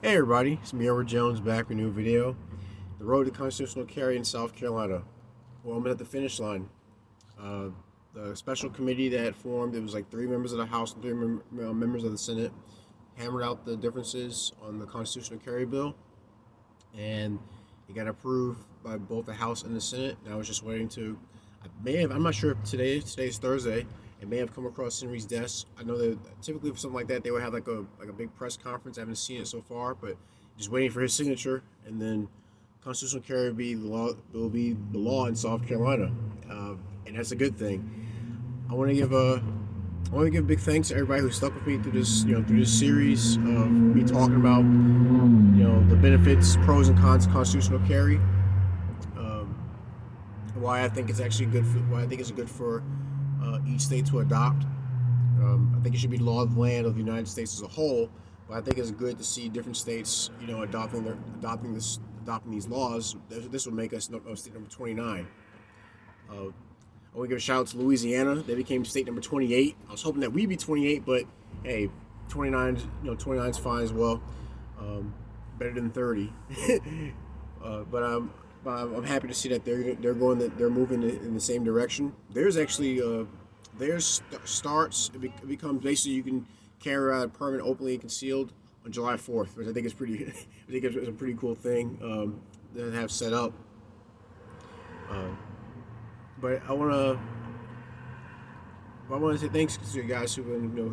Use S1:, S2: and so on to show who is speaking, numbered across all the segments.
S1: Hey everybody, it's me, Edward Jones, back with a new video. The road to constitutional carry in South Carolina. Well, I'm at the finish line. Uh, the special committee that formed, it was like three members of the House and three members of the Senate, hammered out the differences on the constitutional carry bill, and it got approved by both the House and the Senate. And I was just waiting to, I'm not sure if today's Thursday. It may have come across Henry's desk. I know that typically for something like that, they would have like a big press conference. I haven't seen it so far, but just waiting for his signature, and then constitutional carry will be the law in South Carolina, and that's a good thing. I want to give a I want to give big thanks to everybody who stuck with me through this, through this series of me talking about, the benefits, pros and cons of constitutional carry. Um, why I think it's actually good for, why I think it's good for each state to adopt. I think it should be the law of the land of the United States as a whole, but I think it's good to see different states, adopting these laws. This would make us state number 29. I want to give a shout out to Louisiana. They became state number 28. I was hoping that we'd be 28, but hey, 29, 29 is fine as well. Um, Better than 30. But I'm happy to see that they're moving in the same direction. There's actually theirs starts. It becomes basically you can carry around permanent openly concealed on July 4th, which I think is pretty. I think it's a pretty cool thing that they have set up. Uh, but I want to say thanks to you guys who,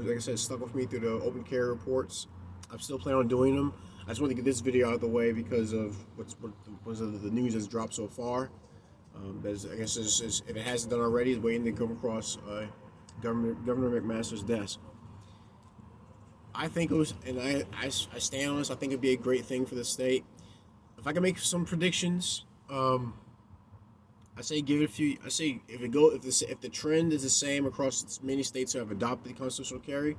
S1: like I said, stuck with me through the open carry reports. I'm still planning on doing them. I just want to get this video out of the way because of the news that's dropped so far. I guess if it hasn't done already, it's waiting to come across Governor McMaster's desk. I think it was, and I stand on this. I think it'd be a great thing for the state. If I can make some predictions, I say give it a few. I say if the trend is the same across many states who have adopted the constitutional carry,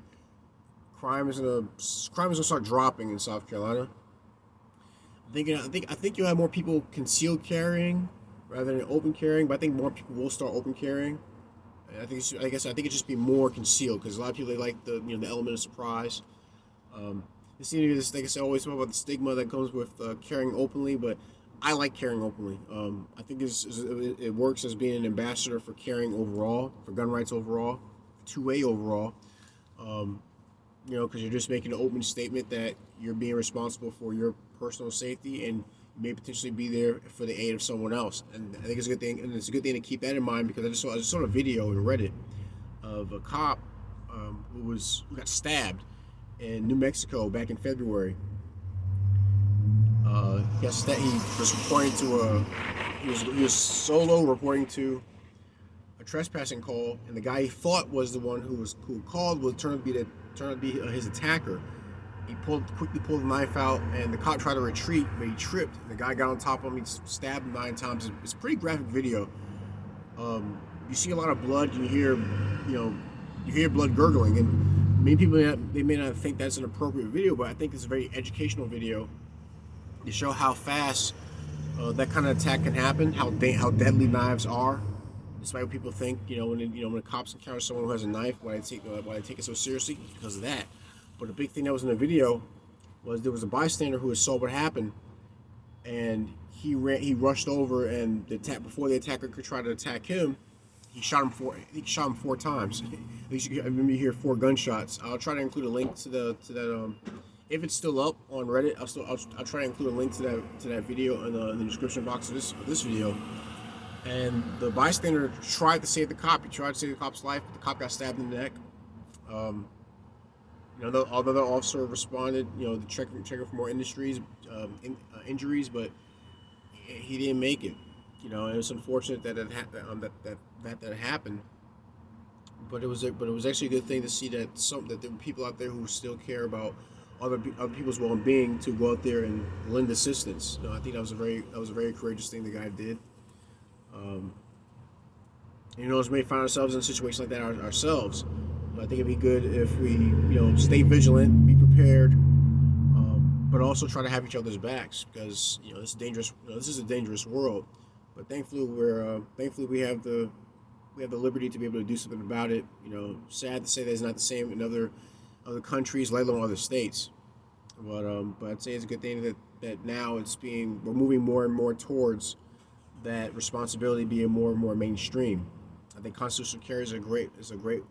S1: crime is gonna start dropping in South Carolina. I think you'll have more people concealed carrying rather than open carrying, but I think more people will start open carrying. I think it just be more concealed because a lot of people they like the element of surprise. It seems to be this, like I said, always talk about the stigma that comes with carrying openly, but I like carrying openly. I think it works as being an ambassador for carrying overall, for gun rights overall, two-way overall. Um, because you're just making an open statement that you're being responsible for your personal safety and may potentially be there for the aid of someone else. And I think it's a good thing, and it's a good thing to keep that in mind because I just saw a video in Reddit of a cop who got stabbed in New Mexico back in February. He was reporting to he was solo reporting to a trespassing call, and the guy he thought was the one who called was turned to be his attacker. He quickly pulled the knife out, and the cop tried to retreat, but he tripped. The guy got on top of him. He stabbed him 9 times. It's a pretty graphic video. You see a lot of blood. You hear blood gurgling, and many people may not think that's an appropriate video, but I think it's a very educational video to show how fast that kind of attack can happen, how deadly knives are. Despite what people think, when the cops encounter someone who has a knife, why they take it so seriously? It's because of that. But the big thing that was in the video was there was a bystander who saw what happened, and he rushed over, and before the attacker could try to attack him, he shot him 4 times. At least I remember you hear 4 gunshots. I'll try to include a link to that. If it's still up on Reddit, I'll try to include a link to that video in the description box of this video. And the bystander tried to save the cop. He tried to save the cop's life, but the cop got stabbed in the neck. The other officer responded, checking for more injuries, but he didn't make it. And it's unfortunate that that happened. But it was actually a good thing to see that there were people out there who still care about other people's well-being to go out there and lend assistance. I think that was a very courageous thing the guy did. As we may find ourselves in a situation like that ourselves. But I think it'd be good if we, stay vigilant, be prepared, but also try to have each other's backs because this is dangerous. This is a dangerous world. But thankfully, we have the liberty to be able to do something about it. Sad to say that it's not the same in other countries, let alone other states. But I'd say it's a good thing that now we're moving more and more towards that responsibility being more and more mainstream. I think constitutional carry is a great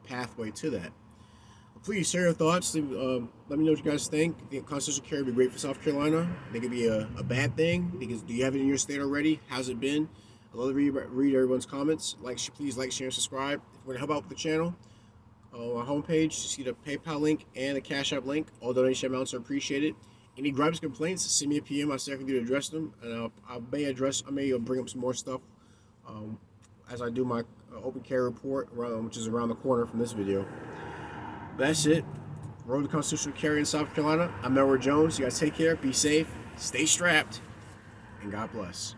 S1: pathway to that. Please share your thoughts. Let me know what you guys think. I think constitutional carry would be great for South Carolina. I think it'd be a bad thing because do you have it in your state already? How's it been? I love to read everyone's comments. Please like, share, and subscribe. If you want to help out with the channel, on our homepage, you see the PayPal link and the Cash App link. All donation amounts are appreciated. Any gripes, complaints, send me a PM. I say I can do to address them, and I may bring up some more stuff as I do my open carry report, which is around the corner from this video. That's it. Road to constitutional carry in South Carolina. I'm Elroy Jones. You guys take care. Be safe. Stay strapped. And God bless.